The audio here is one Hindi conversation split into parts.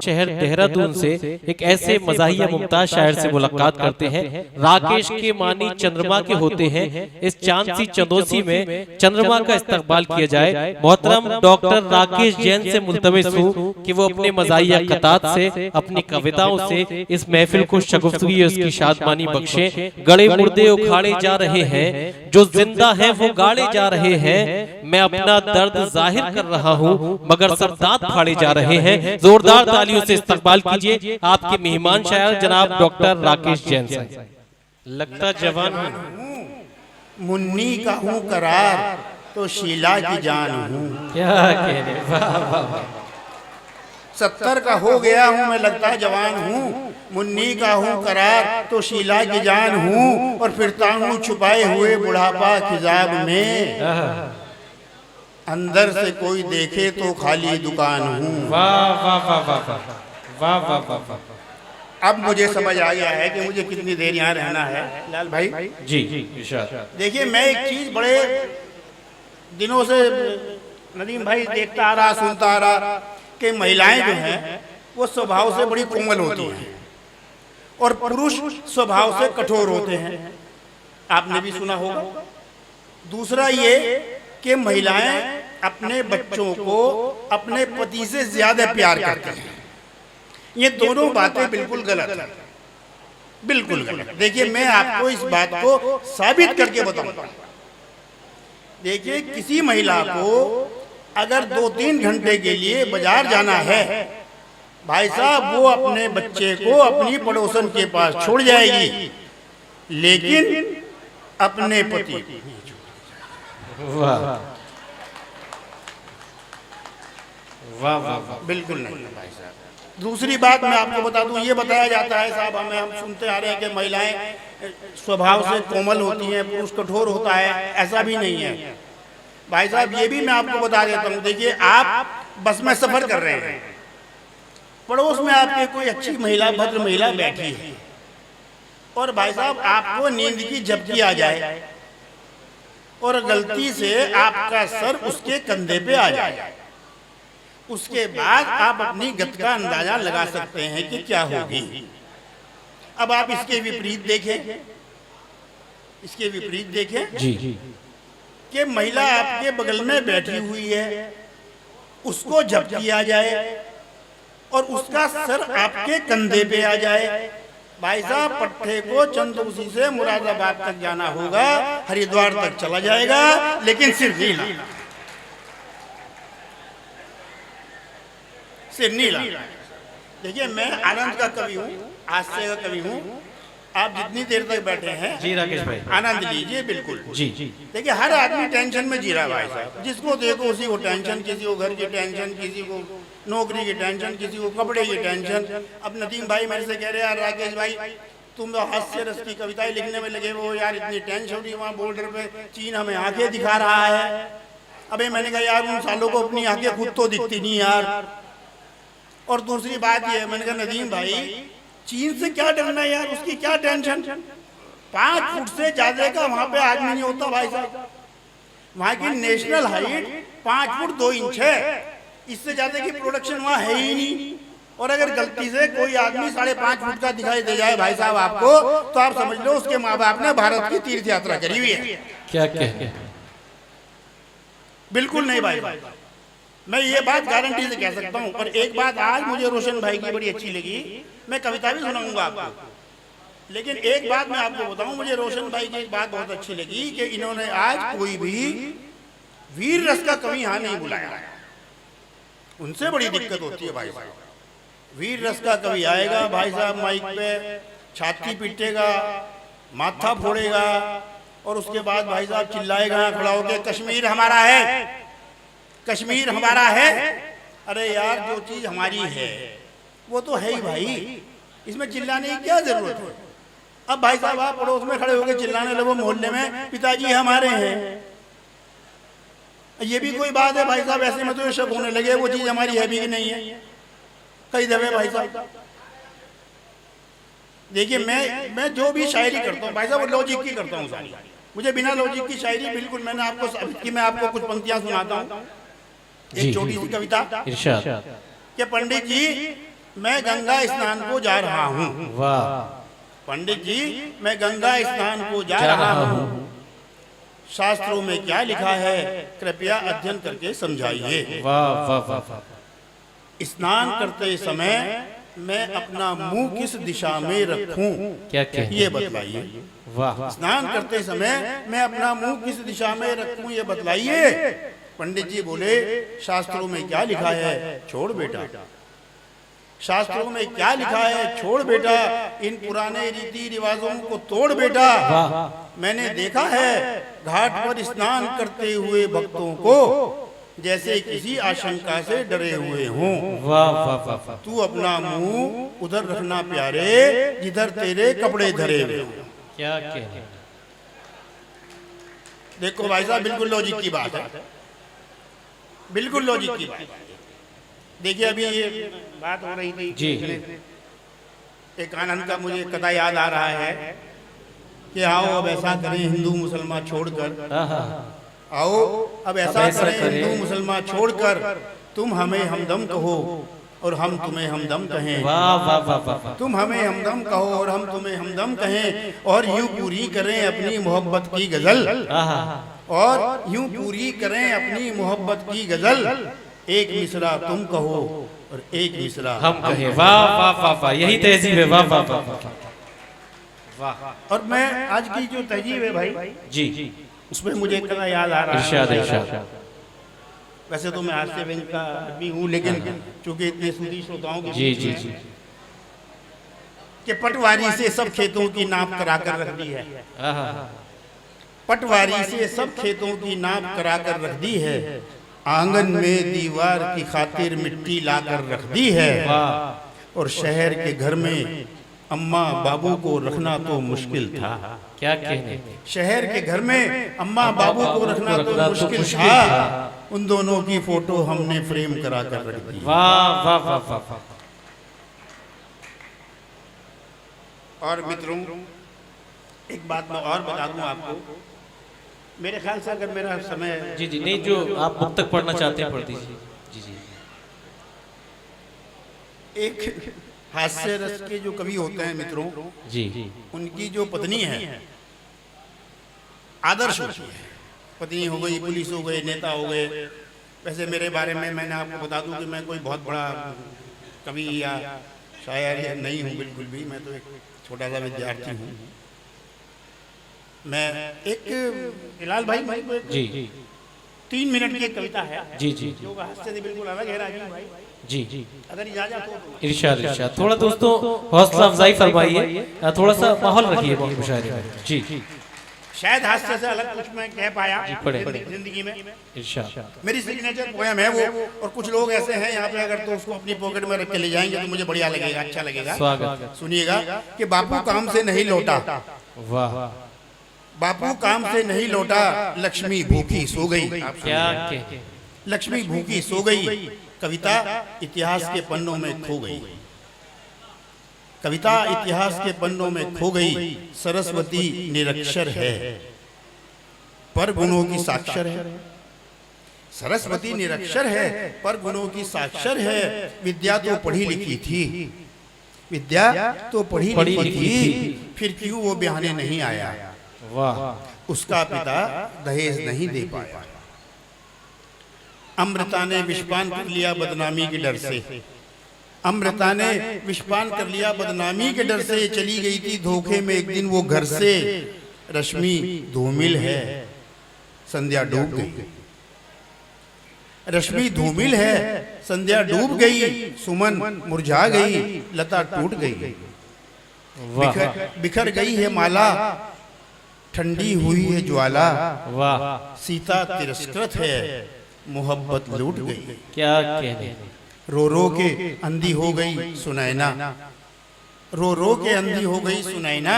शहर देहरादून से एक ऐसे मज़ाहिया मुमताज शायर से मुलाकात करते हैं। राकेश के मानी चंद्रमा के होते हैं, इस चांद सी चंदोसी में चंद्रमा का इस्तकबाल किया जाए। मोहतरम डॉक्टर राकेश जैन से मुल्तमिस हूँ कि वो अपने मज़ाहिया खतात से, अपनी कविताओं से इस महफिल को शगुफ्तगी उसकी शादमानी बख्शे। गड़े मुर्दे उखाड़े जा रहे हैं, जो जिंदा है वो गाड़े जा रहे हैं। मैं अपना दर्द जाहिर कर रहा हूँ मगर सब दांत फाड़े जा रहे हैं। जोरदार तालियों से इस्तकबाल कीजिए आपके मेहमान शायर जनाब डॉक्टर राकेश जैन से। लगता जवान हूँ, मुन्नी का हूँ करार तो शीला की जान हूँ। क्या कहने, वाह वाह वाह। 70 का हो गया हूँ मैं, लगता जवान हूँ, मुन्नी का हूँ करार तो शीला की जान हूँ। और फिरता हूँ छुपाए हुए बुढ़ापा खिजाब में, अंदर से कोई देखे तो खाली दुकान हूँ। वाह वाह वाह वाह वाह वाह वाह वाह। अब मुझे समझ आ गया है कि मुझे कितनी देर यहाँ रहना है। लाल भाई जी इरशाद। देखिए, मैं एक चीज बड़े दिनों से नदीम भाई देखता आ रहा, सुनता आ रहा कि महिलाएं जो हैं वो स्वभाव से बड़ी कोमल होती हैं और पुरुष स्वभाव से कठोर होते हैं। आपने भी सुना होगा। दूसरा ये कि महिलाएं अपने बच्चों को अपने पति से ज्यादा प्यार करती हैं। ये दोनों बातें बिल्कुल गलत है, बिल्कुल गलत। देखिए, मैं आपको इस बात को साबित करके बताऊंगा। देखिए, किसी महिला को अगर 2-3 घंटे के लिए बाजार जाना है, भाई साहब, वो अपने बच्चे को अपनी पड़ोसन के पास छोड़ जाएगी, लेकिन अपने पति वाह वाह वाह, बिल्कुल नहीं भाई साहब। दूसरी बात मैं आपको बता दूं, ये बताया जाता है साहब, हम सुनते आ रहे हैं कि महिलाएं स्वभाव से कोमल होती हैं, पुरुष कठोर होता है। ऐसा भी नहीं है भाई साहब, ये भी मैं आपको बता देता हूँ। देखिए, आप बस में सफर कर रहे हैं, पड़ोस में आपके कोई अच्छी महिला, भद्र महिला बैठी है, और भाई साहब आपको नींद की झपकी आ जाए और गलती से आपका सर उसके कंधे पे आ जाए, उसके बाद आप अपनी गत का अंदाजा लगा सकते हैं कि क्या होगी। अब आप इसके विपरीत देखें, इसके विपरीत देखें जी कि महिला आपके बगल में बैठी हुई है, उसको झपकी आ जाए और उसका सर आपके कंधे पे आ जाए। भाई साहब, पट्टे को चंदौसी से मुरादाबाद तक जाना होगा, हरिद्वार तक चला जाएगा, लेकिन सिर नीला, सिर नीला। देखिए, मैं आनंद का कवि हूँ, हास्य का कवि हूँ। आप जितनी देर तक बैठे हैं जी राकेश भाई, आनंद लीजिए। बिल्कुल जी। देखिए, हर आदमी टेंशन में जी रहा है भाई साहब। जिसको देखो उसी को टेंशन, किसी को घर की टेंशन, किसी को नौकरी की टेंशन, किसी को कपड़े की टेंशन। अब नदीम भाई मेरे से कह रहे यार राकेश भाई, तुम तो हास्य रस की कविताएं लिखने में लगे हो यार, इतनी टेंशन हो रही है। वहाँ बॉर्डर पे चीन हमें आंखें दिखा रहा है। अबे मैंने कहा यार, उन सालों को अपनी आंखें खुद तो दिखती नहीं यार। और दूसरी बात ये, मैंने कहा नदीम भाई, चीन से क्या डरना है यार, उसकी क्या टेंशन। 5 फुट से ज्यादा का वहां पे आदमी नहीं होता भाई साहब। वहां की नेशनल हाइट 5 फुट 2 इंच है, इससे ज्यादा की प्रोडक्शन वहां है ही नहीं। और अगर गलती से कोई आदमी 5.5 फुट का दिखाई दे जाए भाई साहब आपको, तो आप समझ लो उसके माँ बाप ने भारत की तीर्थ यात्रा करी हुई है। क्या क्या, बिल्कुल नहीं भाई, मैं ये बात गारंटी से कह सकता हूँ। और एक बात आज मुझे रोशन भाई की बड़ी अच्छी लगी, मैं कविता भी सुनाऊंगा आपको, लेकिन एक बात मैं आपको बताऊं, मुझे रोशन भाई की एक बात बहुत अच्छी लगी कि इन्होंने आज कोई भी वीर रस का कवि यहाँ नहीं बुलाया। उनसे बड़ी दिक्कत होती है भाई साहब। वीर रस का कवि आएगा भाई साहब, माइक पे छाती पीटेगा, माथा फोड़ेगा, और उसके बाद भाई साहब चिल्लाएगा खड़ा होकर, कश्मीर हमारा है, कश्मीर हमारा है। अरे यार, जो चीज हमारी है वो तो है ही भाई, इसमें चिल्लाने की क्या जरूरत है। अब भाई साहब आप पड़ोस में खड़े होकर चिल्लाने लगो मोहल्ले में, पिताजी हमारे हैं, ये भी कोई बात है भाई साहब। ऐसे में तो ये शक होने लगे वो चीज हमारी है भी कि नहीं है। कई दफे भाई साहब देखिए, मैं जो भी शायरी करता हूँ भाई साहब, वो लॉजिक की करता हूँ सारी। मुझे बिना लॉजिक की शायरी बिल्कुल, मैं आपको कुछ पंक्तियां सुनाता हूँ, एक छोटी सी कविता। इरशाद। कि पंडित जी मैं गंगा स्नान को जा रहा हूँ। वाह। पंडित जी, मैं गंगा स्नान को जा रहा हूँ। शास्त्रों में क्या लिखा है, कृपया अध्ययन करके समझाइए। वाह वाह वाह वाह। स्नान करते समय मैं अपना मुंह किस दिशा में रखूं, क्या ये बतलाइए। वाह। स्नान करते समय मैं अपना मुंह किस दिशा में रखूं, ये बतलाइए। पंडित जी बोले, शास्त्रों में क्या लिखा है, छोड़ बेटा। शास्त्रों में क्या लिखा है, छोड़ बेटा। इन पुराने रीति रिवाजों को तोड़ बेटा। मैंने देखा है घाट पर स्नान करते हुए भक्तों को जैसे किसी आशंका से डरे हुए हों। वाह वाह वाह वाह। तू अपना मुंह उधर रखना प्यारे जिधर तेरे कपड़े धरे हुए हों। क्या कहने। देखो भाई साहब, बिल्कुल लॉजिक की बात है, बिल्कुल लॉजिक की बात है। देखिए, अभी ये बात हो रही थी जी। एक आनंद का मुझे कथा याद आ रहा है कि आओ अब ऐसा करें हिंदू मुसलमान छोड़कर, आओ अब ऐसा करें हिंदू मुसलमान छोड़कर, तुम हमें हमदम कहो और हम तुम्हें हमदम कहें। वाह वाह वाह वाह। तुम हमें हमदम कहो और हम तुम्हें हमदम कहें, और यूं पूरी करें अपनी मोहब्बत की गजल, और यूं पूरी करें अपनी मोहब्बत की गजल। एक मिसरा तुम कहो और एक मिसरा हम कहें। वाह वाह वाह वाह। यही तहजीब है। वाह वाह वाह वाह। और मैं आज की जो तहजीब है भाई जी, उसमें मुझे इतना याद आ रहा इरशाद है। इरशाद। वैसे तो मैं हास्य व्यंग का आदमी हूँ, लेकिन चूंकि इतने सुधी श्रोताओं की जी जी जी। कि पटवारी से सब खेतों की नाप करा कर रख दी है। पटवारी से सब खेतों की नाप करा कर रख दी है। आंगन में दीवार की खातिर मिट्टी लाकर रख दी है। और शहर के घर में अम्मा बाबू को रखना तो मुश्किल था। क्या कहने। शहर के घर में अम्मा बाबू को रखना तो मुश्किल था। उन दोनों की फोटो हमने फ्रेम करा कर रख दी। वाह वाह वाह वाह। और मित्रों, एक बात मैं और बता दूं आपको, मेरे ख्याल से अगर मेरा समय जी जी नहीं, जो आप बुक तक पढ़ना चाहते हैं पढ़ दीजिए। जी जी। एक हास्य रस के जो कवि होते हैं मित्रों, जी, उनकी जो पत्नी है आदर्श होती है। पत्नी हो गई, पुलिस हो गए, नेता हो गए। वैसे मेरे बारे में मैंने आपको बता दूं कि मैं कोई बहुत बड़ा कवि या शायर या नहीं हूँ, बिल्कुल भी। मैं तो एक छोटा सा विद्यार्थी हूँ। मैं एक हिलाल भाई जी 3 मिनट की एक कविता है जी जी जो हास्य से बिल्कुल अलग है राजीव भाई। जी जी। अगर इजाजत हो तो इरशाद इरशाद। थोड़ा दोस्तों हौसला अफजाई फरमाइए, थोड़ा सा माहौल रखिए मुशायरे में। जी जी। शायद हास्य से अलग कुछ मैं कह पाया पढ़े, पढ़े। जिंदगी में। इरशाद। मेरी सिग्नेचर पोएम है वो, और कुछ लोग ऐसे हैं यहाँ पे, अगर तो उसको अपनी पॉकेट में रख के ले जाएंगे तो मुझे बढ़िया लगेगा, अच्छा लगेगा। स्वागत। सुनिएगा कि बापू काम से नहीं लौटा, वाह। बापू काम से नहीं लौटा, लक्ष्मी भूखी सो गई। क्या कहने। लक्ष्मी भूखी सो गई, कविता इतिहास के पन्नों में खो गई। कविता इतिहास के पन्नों में खो गई। सरस्वती निरक्षर है पर गुणों की साक्षर है। सरस्वती निरक्षर है पर गुणों की साक्षर है। विद्या तो पढ़ी लिखी थी, विद्या तो पढ़ी लिखी थी, फिर क्यों वो ब्याहने नहीं आया। वाह। उसका पिता दहेज नहीं दे पाया। अमृता ने विषपान कर लिया बदनामी के डर से। अमृता ने विषपान कर लिया बदनामी के डर से। चली गई थी धोखे में एक दिन वो घर से। रश्मि धूमिल है, संध्या डूब गई। रश्मि धूमिल है, संध्या डूब गई। सुमन मुरझा गई, लता टूट गई। बिखर गई है माला, ठंडी हुई है ज्वाला। वाह। सीता तिरस्कृत है, मोहब्बत लूट गई। क्या कहने। रो रो के अंधी हो गई सुनैना, रो रो के अंधी हो गई सुनैना।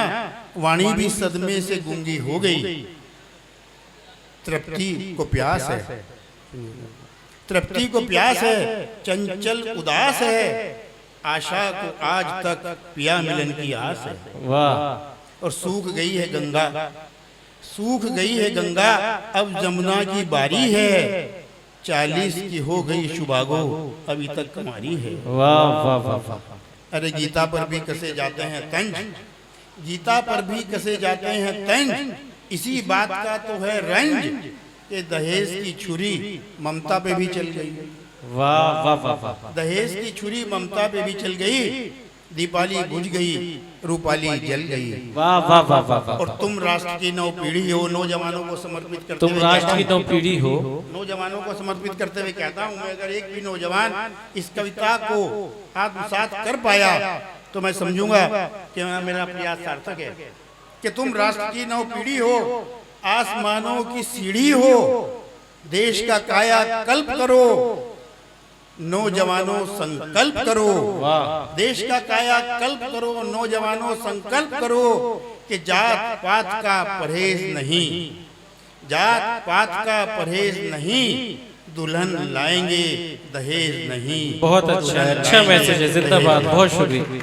वाणी भी सदमे से गूंगी हो गई। तृप्ति को प्यास है, तृप्ति को प्यास है, चंचल उदास है। आशा को आज तक पिया मिलन की आस है। वाह। और सूख गई है गंगा, सूख गई है गंगा। अब जमुना की बारी है। 40 की हो गई शुभागो, अभी तक कुमारी है। वाह वाह वाह वाह। अरे गीता पर भी कसे जाते हैं तंज, गीता पर भी कसे जाते हैं तंज, इसी बात का तो है रंज कि दहेज की छुरी ममता पे भी चल गई। वाह वाह वाह वाह। दहेज की छुरी ममता पे भी चल गई, दीपाली बुझ गई, रूपाली जल गई। वाह वाह वाह वाह वाह। और तुम राष्ट्र की नव पीढ़ी हो, नौजवानों को समर्पित करते तुम हुए राष्ट्र की कहता हूं, नव पीढ़ी हो। नौजवानों को समर्पित करते हुए कहता हूं, मैं अगर एक भी नौजवान इस कविता को आत्मसात कर पाया तो मैं समझूंगा कि मेरा प्रयास सार्थक है। कि तुम राष्ट्र की नव पीढ़ी हो, आसमानों की सीढ़ी हो, देश का काया कल्प करो, नौजवानों संकल्प करो। देश का काया कल्प करो, नौजवानों संकल्प करो कि जात पात का परहेज नहीं, जात पात का परहेज नहीं, दुल्हन लाएंगे दहेज नहीं। बहुत अच्छा है, अच्छा मैसेज है, जिंदाबाद, बहुत शुक्रिया।